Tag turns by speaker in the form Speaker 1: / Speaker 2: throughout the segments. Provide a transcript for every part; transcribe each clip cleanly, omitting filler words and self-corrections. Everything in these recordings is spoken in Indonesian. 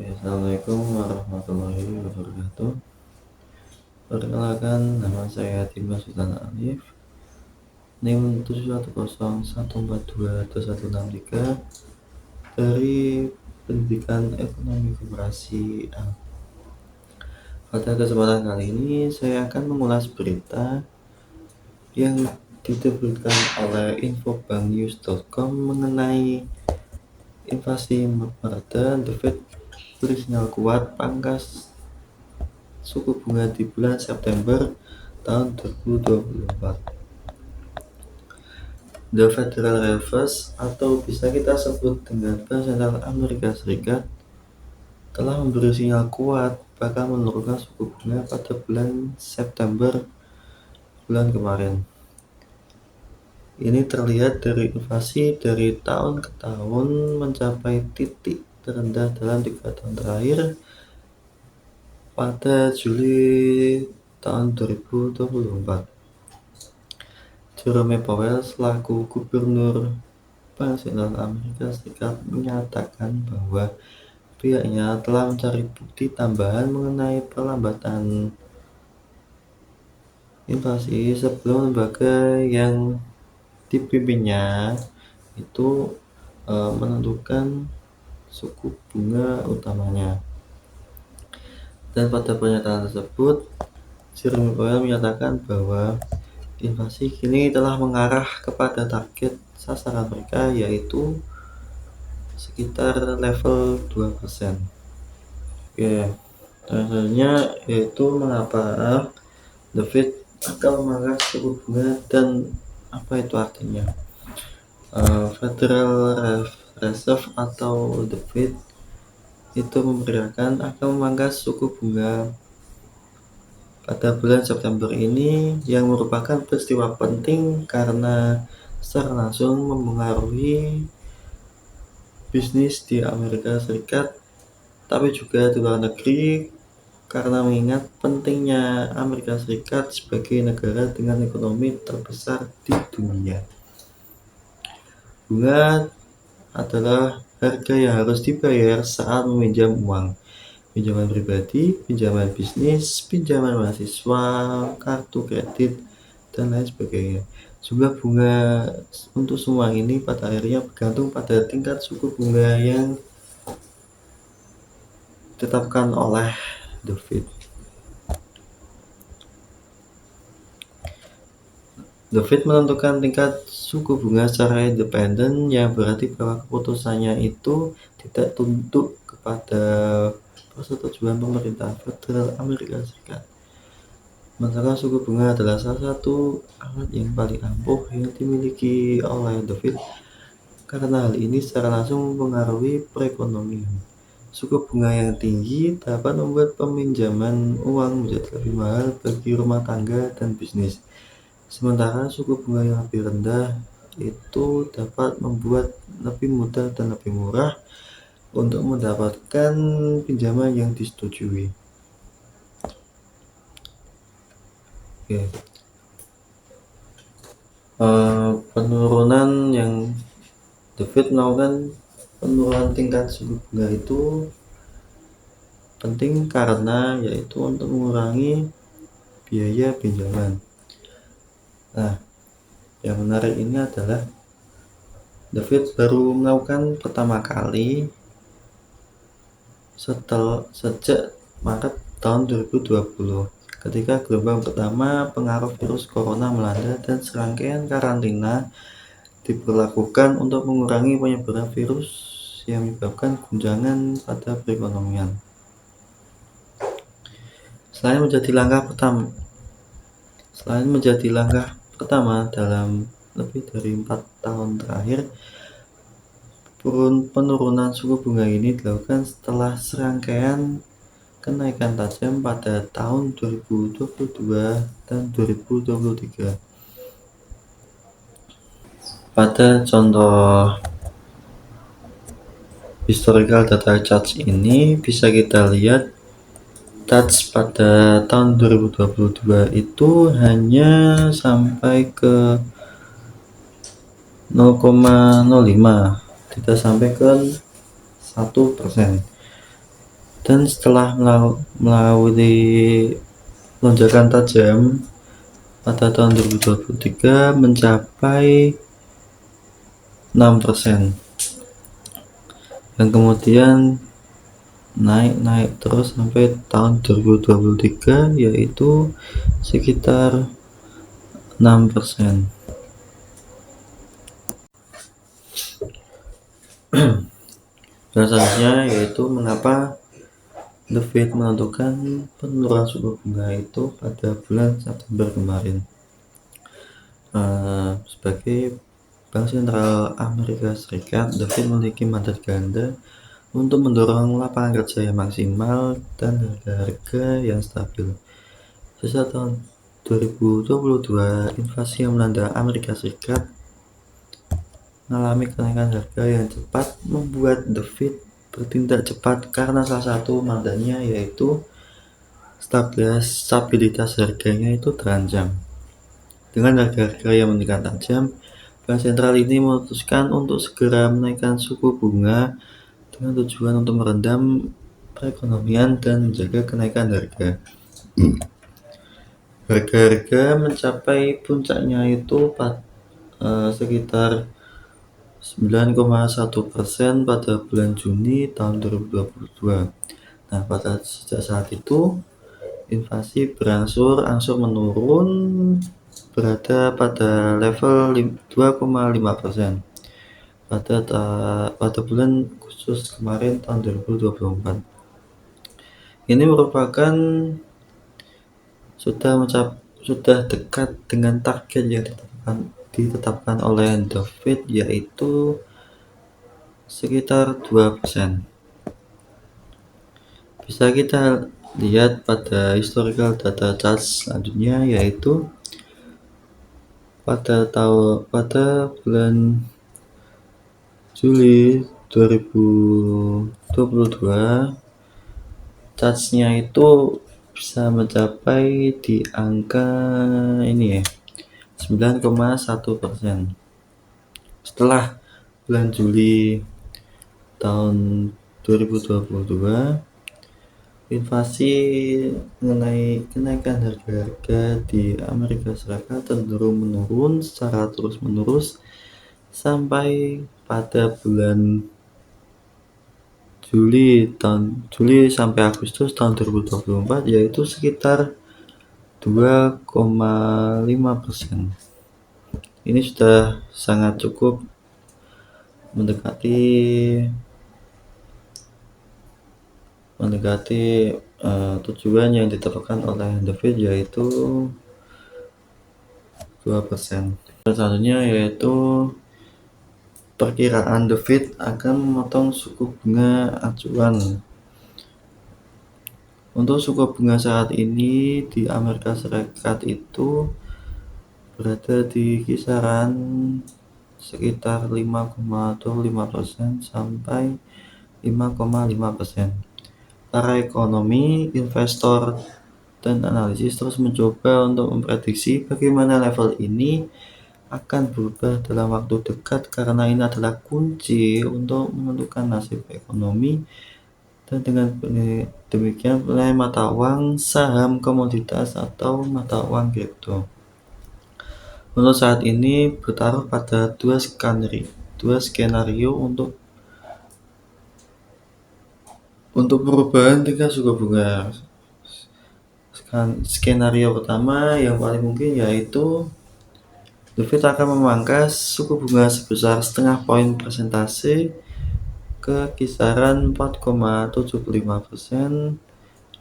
Speaker 1: Assalamualaikum warahmatullahi wabarakatuh. Perkenalkan, nama saya Dimas Sultan Alif, NIM 710142163 dari Pendidikan Ekonomi Koperasi A. Pada kesempatan kali ini saya akan mengulas berita yang diterbitkan oleh infobanknews.com mengenai inflasi mereda. The Fed beri sinyal kuat pangkas suku bunga di bulan September tahun 2024. The Federal Reserve atau bisa kita sebut dengan Bank Sentral Amerika Serikat telah memberi sinyal kuat bakal menurunkan suku bunga pada bulan September bulan kemarin. Ini terlihat dari inflasi dari tahun ke tahun mencapai titik terendah dalam 3 tahun terakhir pada Juli tahun 2024. Jerome Powell selaku Gubernur Bank Sentral Amerika Serikat menyatakan bahwa pihaknya telah mencari bukti tambahan mengenai perlambatan inflasi sebelum lembaga yang dipimpinnya itu menentukan suku bunga utamanya. Dan pada pernyataan tersebut, Jerome Powell menyatakan bahwa inflasi kini telah mengarah kepada target sasaran mereka, yaitu sekitar level 2%. Selanjutnya yaitu mengapa The Fed akan memangkas suku bunga dan apa itu artinya. Federal Reserve atau The Fed itu memperkirakan akan memangkas suku bunga pada bulan September ini, yang merupakan peristiwa penting karena secara langsung mempengaruhi bisnis di Amerika Serikat, tapi juga di luar negeri, karena mengingat pentingnya Amerika Serikat sebagai negara dengan ekonomi terbesar di dunia. Bunga adalah harga yang harus dibayar saat meminjam uang, pinjaman pribadi, pinjaman bisnis, pinjaman mahasiswa, kartu kredit, dan lain sebagainya. Jumlah bunga untuk semua ini pada akhirnya bergantung pada tingkat suku bunga yang ditetapkan oleh The Fed. The Fed menentukan tingkat suku bunga secara independen, yang berarti bahwa keputusannya itu tidak tunduk kepada persetujuan pemerintah Federal Amerika Serikat. Sementara suku bunga adalah salah satu alat yang paling ampuh yang dimiliki oleh The Fed, karena hal ini secara langsung mempengaruhi perekonomian. Suku bunga yang tinggi dapat membuat peminjaman uang menjadi lebih mahal bagi rumah tangga dan bisnis. Sementara suku bunga yang lebih rendah itu dapat membuat lebih mudah dan lebih murah untuk mendapatkan pinjaman yang disetujui. Penurunan yang The Fed melakukan penurunan tingkat suku bunga itu penting karena yaitu untuk mengurangi biaya pinjaman. Nah, yang menarik ini adalah The Fed baru melakukan pertama kali sejak Maret tahun 2020, ketika gelombang pertama pengaruh virus corona melanda dan serangkaian karantina diberlakukan untuk mengurangi penyebaran virus yang menyebabkan guncangan pada perekonomian. Selain menjadi langkah pertama dalam lebih dari 4 tahun terakhir, penurunan suku bunga ini dilakukan setelah serangkaian kenaikan tajam pada tahun 2022 dan 2023. Pada contoh historical data chart ini bisa kita lihat touch pada tahun 2022 itu hanya sampai ke 0,05, tidak sampai ke 1%. Dan setelah melalui lonjakan tajam pada tahun 2023 mencapai 6%, dan kemudian naik terus sampai tahun 2023, yaitu sekitar 6%. Dan selanjutnya yaitu mengapa The Fed menentukan penurunan suku bunga itu pada bulan September kemarin. Sebagai Bank Sentral Amerika Serikat, The Fed memiliki mandat ganda untuk mendorong lapangan kerja yang maksimal dan harga-harga yang stabil. Sejak tahun 2022, inflasi yang melanda Amerika Serikat mengalami kenaikan harga yang cepat, membuat The Fed bertindak cepat karena salah satu mandatnya yaitu stabilitas harganya itu terancam. Dengan harga-harga yang meningkat tajam, Bank Sentral ini memutuskan untuk segera menaikkan suku bunga dengan tujuan untuk meredam perekonomian dan menjaga kenaikan harga. Harga-harga mencapai puncaknya itu sekitar 9,1% pada bulan Juni tahun 2022. Nah, sejak saat itu inflasi berangsur-angsur menurun, berada pada level 2,5% pada bulan Agustus kemarin tahun 2024. Ini merupakan sudah dekat dengan target yang ditetapkan oleh The Fed, yaitu sekitar 2%. Bisa kita lihat pada historical data chart selanjutnya, yaitu pada bulan Juli 2022, charge-nya itu bisa mencapai di angka ini ya, 9,1%. Setelah bulan Juli tahun 2022, inflasi mengenai kenaikan harga-harga di Amerika Serikat cenderung menurun secara terus-menerus sampai pada bulan Juli sampai Agustus tahun 2024, yaitu sekitar 2,5%. Ini sudah sangat cukup mendekati tujuan yang ditetapkan oleh The Fed, yaitu 2%. Selanjutnya yaitu perkiraan The Fed akan memotong suku bunga acuan. Untuk suku bunga saat ini di Amerika Serikat itu berada di kisaran sekitar 5,25% sampai 5,5%. Para ekonomi, investor, dan analisis terus mencoba untuk memprediksi bagaimana level ini akan berubah dalam waktu dekat, karena ini adalah kunci untuk menentukan nasib ekonomi. Dan dengan demikian nilai mata uang, saham, komoditas, atau mata uang kripto untuk saat ini bertaruh pada dua skenario untuk perubahan tingkat suku bunga. Skenario pertama yang paling mungkin yaitu The Fed akan memangkas suku bunga sebesar setengah poin persentase ke kisaran 4,75%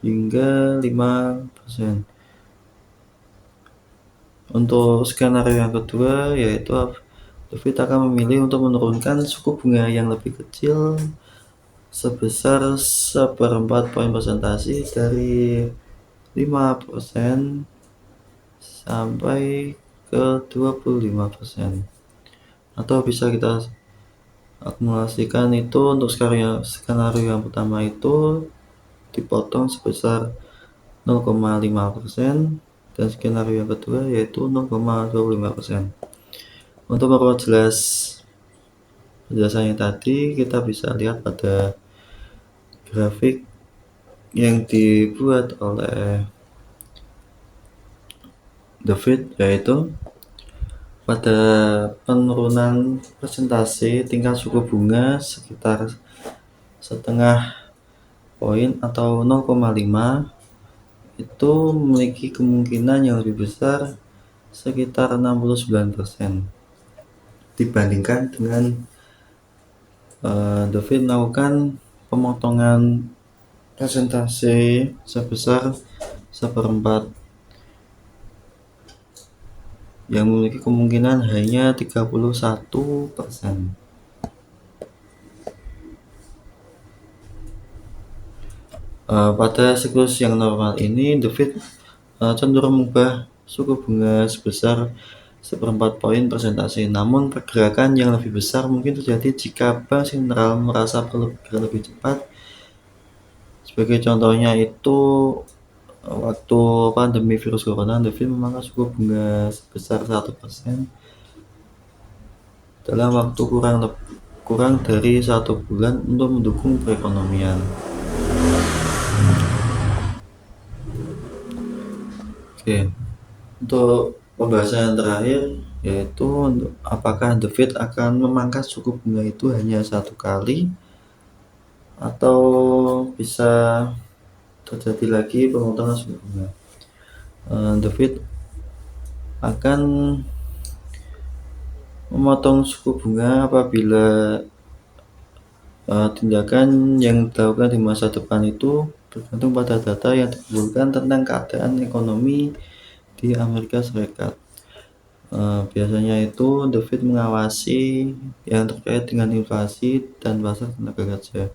Speaker 1: hingga 5%. Untuk skenario yang kedua yaitu The Fed akan memilih untuk menurunkan suku bunga yang lebih kecil sebesar 1/4 poin persentase dari 5% sampai ke 25%. Atau bisa kita akumulasikan itu untuk skenario yang pertama itu dipotong sebesar 0,5%, dan skenario yang kedua yaitu 0,25%. Untuk memperjelas penjelasannya tadi, kita bisa lihat pada grafik yang dibuat oleh The Fed yaitu pada penurunan persentase tingkat suku bunga sekitar setengah poin atau 0,5 itu memiliki kemungkinan yang lebih besar sekitar 69% dibandingkan dengan The Fed melakukan pemotongan persentase sebesar seperempat yang memiliki kemungkinan hanya 31%. Pada siklus yang normal ini, The Fed cenderung mengubah suku bunga sebesar seperempat poin persentase. Namun pergerakan yang lebih besar mungkin terjadi jika bank sentral merasa perlu bergerak lebih cepat. Sebagai contohnya itu waktu pandemi virus corona, The Fed memangkas suku bunga sebesar 1% dalam waktu kurang dari 1 bulan untuk mendukung perekonomian. Oke, untuk pembahasan yang terakhir yaitu apakah The Fed akan memangkas suku bunga itu hanya 1 kali atau bisa terjadi lagi pemotongan suku bunga. The Fed akan memotong suku bunga apabila tindakan yang dilakukan di masa depan itu bergantung pada data yang dikumpulkan tentang keadaan ekonomi di Amerika Serikat. Biasanya itu The Fed mengawasi yang terkait dengan inflasi dan pasar tenaga kerja.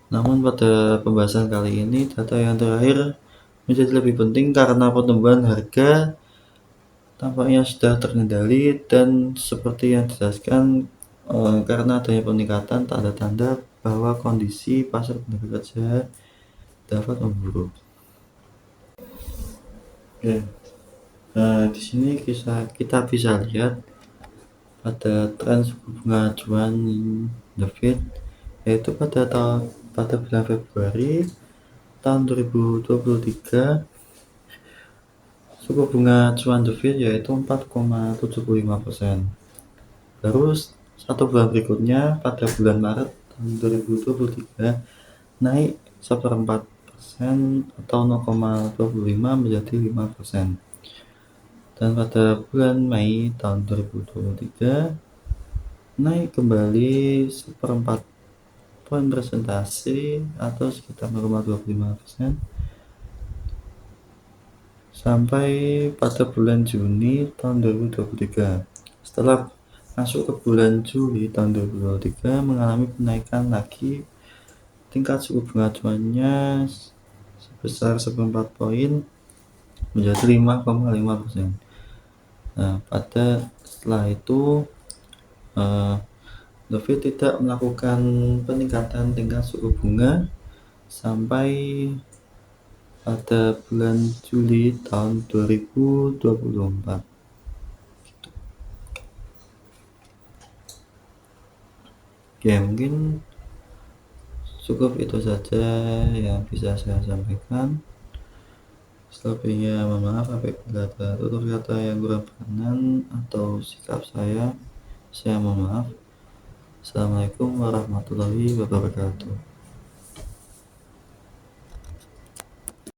Speaker 1: Namun pada pembahasan kali ini data yang terakhir menjadi lebih penting karena pertumbuhan harga tampaknya sudah terkendali dan seperti yang dijelaskan karena adanya peningkatan tanda-tanda bahwa kondisi pasar tenaga kerja dapat memburuk. Oke. Di sini kita bisa lihat pada tren suku bunga acuan The Fed yaitu pada bulan Februari tahun 2023 suku bunga acuan The Fed yaitu 4,75%. Terus satu bulan berikutnya pada bulan Maret tahun 2023 naik 1/4% atau 0,25 menjadi 5%. Dan pada bulan Mei tahun 2023 naik kembali 1/4 poin persentase atau sekitar 0,25% sampai pada bulan Juni tahun 2023. Setelah masuk ke bulan Juli tahun 2023 mengalami kenaikan lagi tingkat suku bunga acuannya sebesar 1/4 poin menjadi 5,5%. Nah, setelah itu The Fed tidak melakukan peningkatan tingkat suku bunga sampai pada bulan Juli tahun 2024. Oke, mungkin cukup itu saja yang bisa saya sampaikan. Selebihnya mohon maaf apabila ada tutur kata yang kurang berkenan atau sikap saya mohon maaf. Assalamualaikum warahmatullahi wabarakatuh.